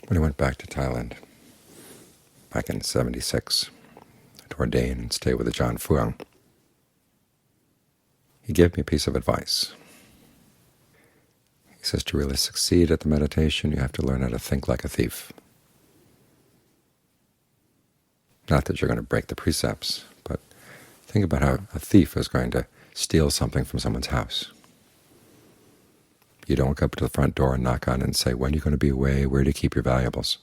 When I went back to Thailand back in '76 to ordain and stay with Ajahn Fuang, he gave me a piece of advice. He says to really succeed at the meditation, you have to learn how to think like a thief. Not that you're going to break the precepts, but think about how a thief is going to steal something from someone's house. You don't go up to the front door and knock on it and say, when are you going to be away? Where do you keep your valuables?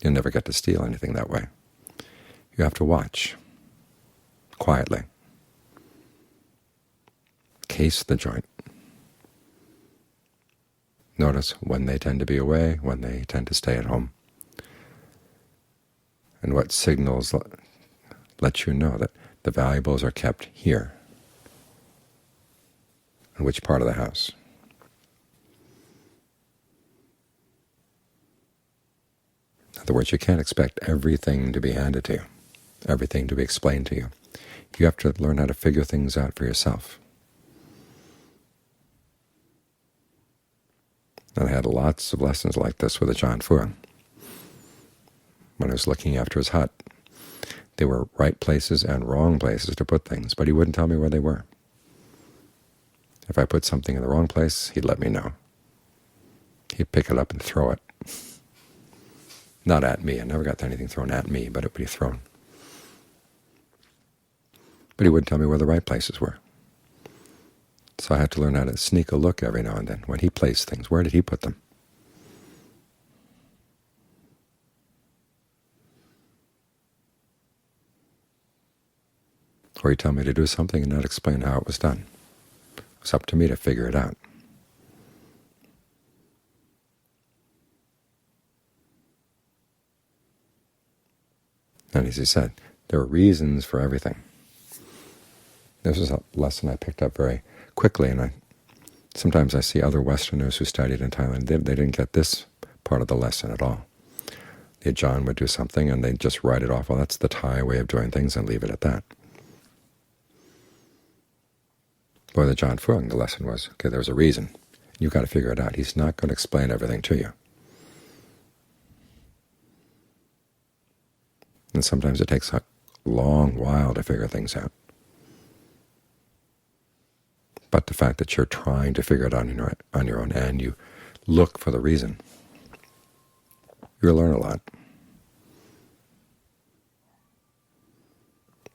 You'll never get to steal anything that way. You have to watch, quietly. Case the joint. Notice when they tend to be away, when they tend to stay at home, and what signals let you know that the valuables are kept here, in which part of the house. In other words, you can't expect everything to be handed to you, everything to be explained to you. You have to learn how to figure things out for yourself. And I had lots of lessons like this with Ajahn Fuang. When I was looking after his hut, there were right places and wrong places to put things, but he wouldn't tell me where they were. If I put something in the wrong place, he'd let me know. He'd pick it up and throw it. Not at me. I never got anything thrown at me, but it would be thrown. But he wouldn't tell me where the right places were. So I had to learn how to sneak a look every now and then. When he placed things, where did he put them? Or he'd tell me to do something and not explain how it was done. It was up to me to figure it out. And as he said, there are reasons for everything. This was a lesson I picked up very quickly, and sometimes I see other Westerners who studied in Thailand, they didn't get this part of the lesson at all. The Ajahn would do something and they'd just write it off, well, that's the Thai way of doing things, and leave it at that. But with Ajahn Fuang, the lesson was, okay, there's a reason. You've got to figure it out. He's not going to explain everything to you. And sometimes it takes a long while to figure things out. But the fact that you're trying to figure it out on your own and you look for the reason, you'll learn a lot.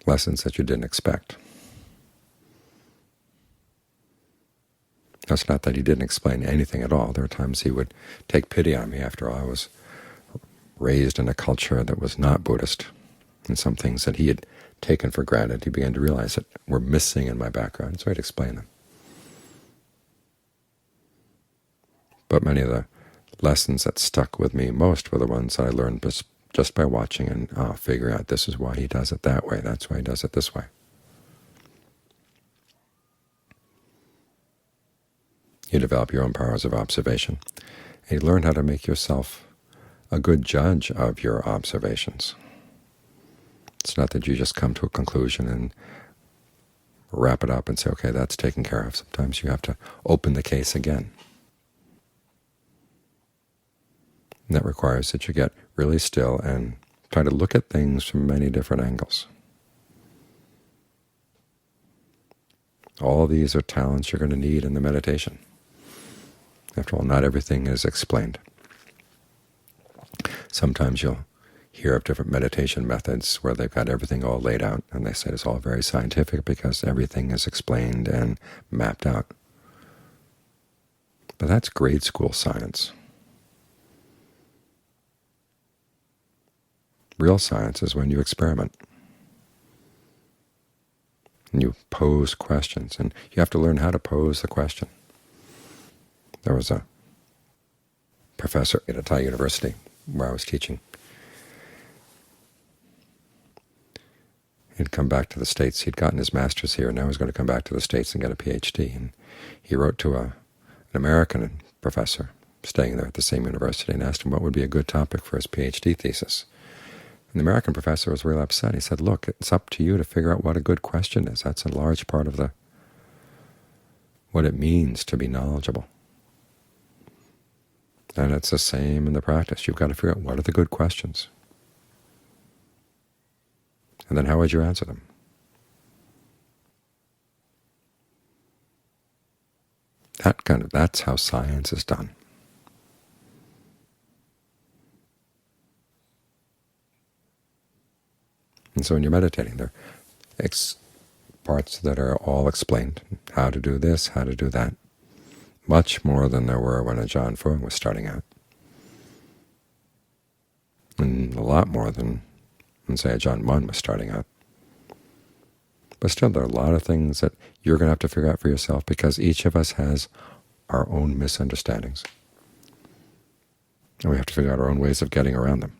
Lessons that you didn't expect. It's not that he didn't explain anything at all. There were times he would take pity on me. After all, I was raised in a culture that was not Buddhist, and some things that he had taken for granted, he began to realize that were missing in my background, so he'd explain them. But many of the lessons that stuck with me most were the ones that I learned just by watching and figuring out this is why he does it that way, that's why he does it this way. You develop your own powers of observation, and you learn how to make yourself a good judge of your observations. It's not that you just come to a conclusion and wrap it up and say, okay, that's taken care of. Sometimes you have to open the case again. And that requires that you get really still and try to look at things from many different angles. All of these are talents you're going to need in the meditation. After all, not everything is explained. Sometimes you'll hear of different meditation methods where they've got everything all laid out, and they say it's all very scientific because everything is explained and mapped out. But that's grade school science. Real science is when you experiment. And you pose questions, and you have to learn how to pose the question. There was a professor at a Thai university where I was teaching. He'd come back to the States. He'd gotten his master's here, and now he was going to come back to the States and get a PhD. And he wrote to an American professor staying there at the same university and asked him what would be a good topic for his PhD thesis. And the American professor was really upset. He said, look, it's up to you to figure out what a good question is. That's a large part of what it means to be knowledgeable. And it's the same in the practice. You've got to figure out what are the good questions, and then how would you answer them. That's how science is done. And so when you're meditating, there are parts that are all explained, how to do this, how to do that, much more than there were when Ajahn Fuang was starting out, and a lot more than when, say, Ajahn Mun was starting out. But still, there are a lot of things that you're going to have to figure out for yourself, because each of us has our own misunderstandings, and we have to figure out our own ways of getting around them.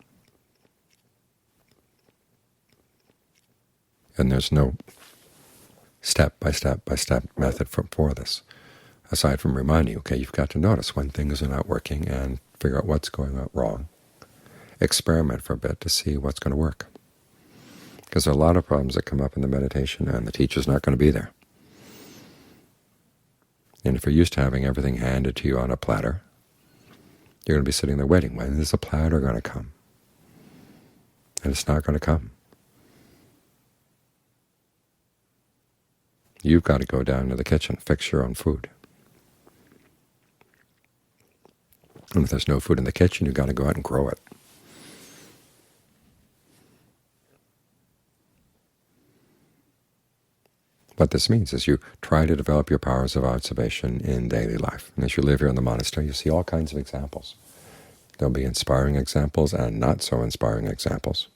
And there's no step-by-step method for this, aside from reminding you, okay, you've got to notice when things are not working and figure out what's going on wrong. Experiment for a bit to see what's going to work. Because there are a lot of problems that come up in the meditation, and the teacher's not going to be there. And if you're used to having everything handed to you on a platter, you're going to be sitting there waiting. When is the platter going to come? And it's not going to come. You've got to go down to the kitchen, fix your own food. And if there's no food in the kitchen, you've got to go out and grow it. What this means is you try to develop your powers of observation in daily life. And as you live here in the monastery, you see all kinds of examples. There'll be inspiring examples and not so inspiring examples.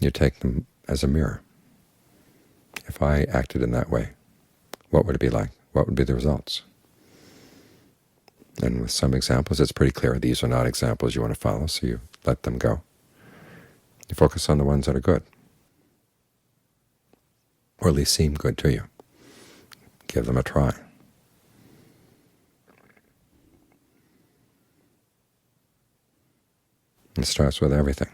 You take them as a mirror. If I acted in that way, what would it be like? What would be the results? And with some examples, it's pretty clear these are not examples you want to follow, so you let them go. You focus on the ones that are good, or at least seem good to you. Give them a try. It starts with everything.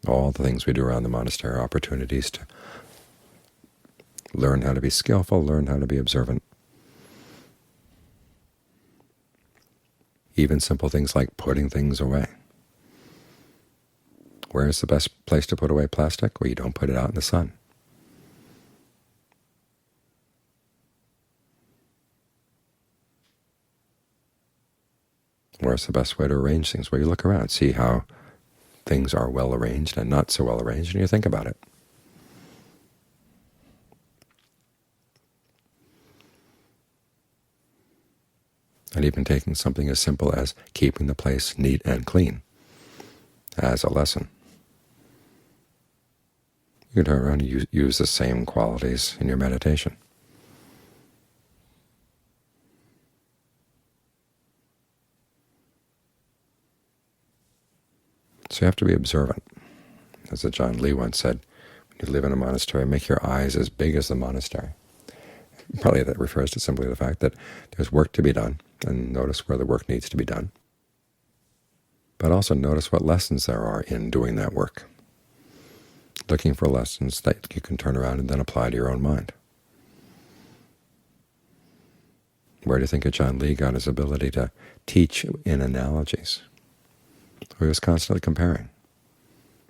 All the things we do around the monastery are opportunities to learn how to be skillful, learn how to be observant. Even simple things like putting things away. Where is the best place to put away plastic? Well, you don't put it out in the sun. Where's the best way to arrange things? Well, you look around, see how things are well arranged and not so well arranged, and you think about it. And even taking something as simple as keeping the place neat and clean as a lesson. You can turn around and use the same qualities in your meditation. So you have to be observant. As Ajahn Lee once said, when you live in a monastery, make your eyes as big as the monastery. Probably that refers to simply the fact that there's work to be done, and notice where the work needs to be done. But also notice what lessons there are in doing that work. Looking for lessons that you can turn around and then apply to your own mind. Where do you think Ajahn Lee got his ability to teach in analogies? He was constantly comparing.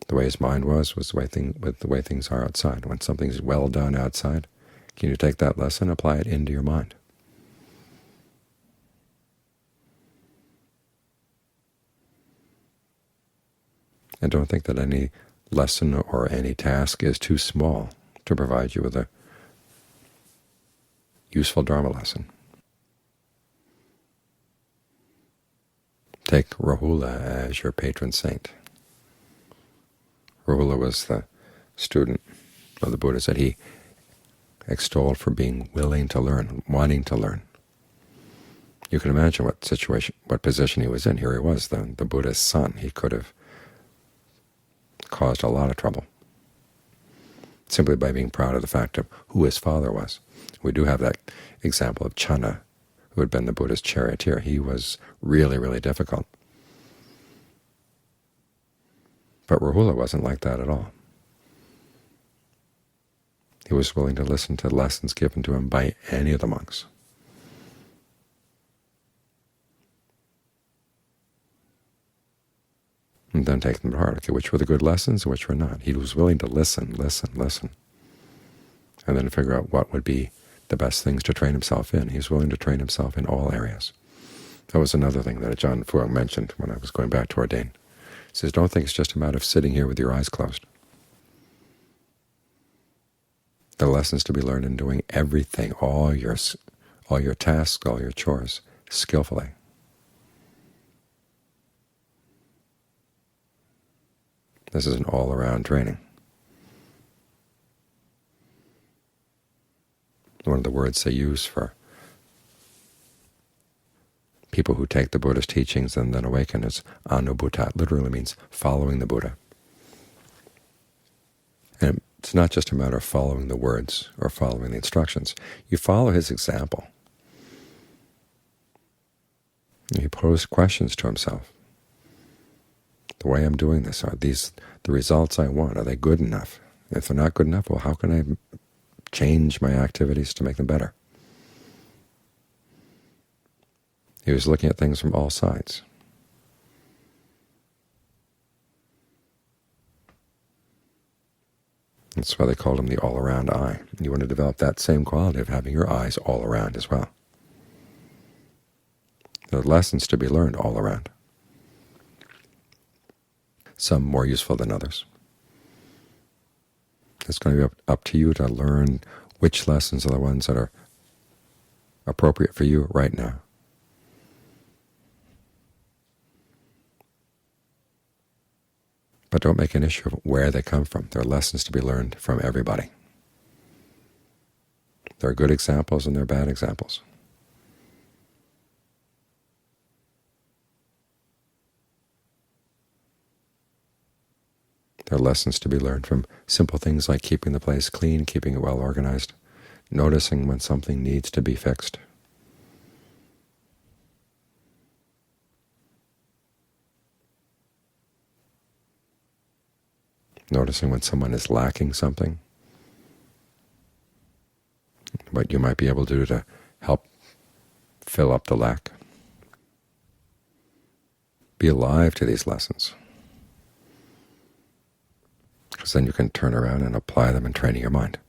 The way his mind was the way with the way things are outside. When something's well done outside, can you take that lesson and apply it into your mind? And don't think that any lesson or any task is too small to provide you with a useful Dharma lesson. Take Rahula as your patron saint. Rahula was the student of the Buddha that he extolled for being willing to learn, wanting to learn. You can imagine what position he was in. Here he was, the Buddha's son. He could have caused a lot of trouble simply by being proud of the fact of who his father was. We do have that example of Channa, who had been the Buddha's charioteer. He was really, really difficult. But Rahula wasn't like that at all. He was willing to listen to lessons given to him by any of the monks. then take them to heart. Okay, which were the good lessons and which were not? He was willing to listen, and then figure out what would be the best things to train himself in. He was willing to train himself in all areas. That was another thing that Ajahn Fuang mentioned when I was going back to ordain. He says, don't think it's just a matter of sitting here with your eyes closed. There are lessons to be learned in doing everything, all your tasks, all your chores, skillfully. This is an all-around training. One of the words they use for people who take the Buddha's teachings and then awaken is anubhuta. Literally means following the Buddha. And it's not just a matter of following the words or following the instructions. You follow his example. He posed questions to himself. The way I'm doing this, are these the results I want? Are they good enough? If they're not good enough, well, how can I change my activities to make them better? He was looking at things from all sides. That's why they called him the all-around eye. You want to develop that same quality of having your eyes all around as well. There are lessons to be learned all around, some more useful than others. It's going to be up to you to learn which lessons are the ones that are appropriate for you right now. But don't make an issue of where they come from. There are lessons to be learned from everybody. There are good examples and there are bad examples. There are lessons to be learned from simple things like keeping the place clean, keeping it well organized, noticing when something needs to be fixed. Noticing when someone is lacking something, what you might be able to do to help fill up the lack. Be alive to these lessons, because then you can turn around and apply them in training your mind.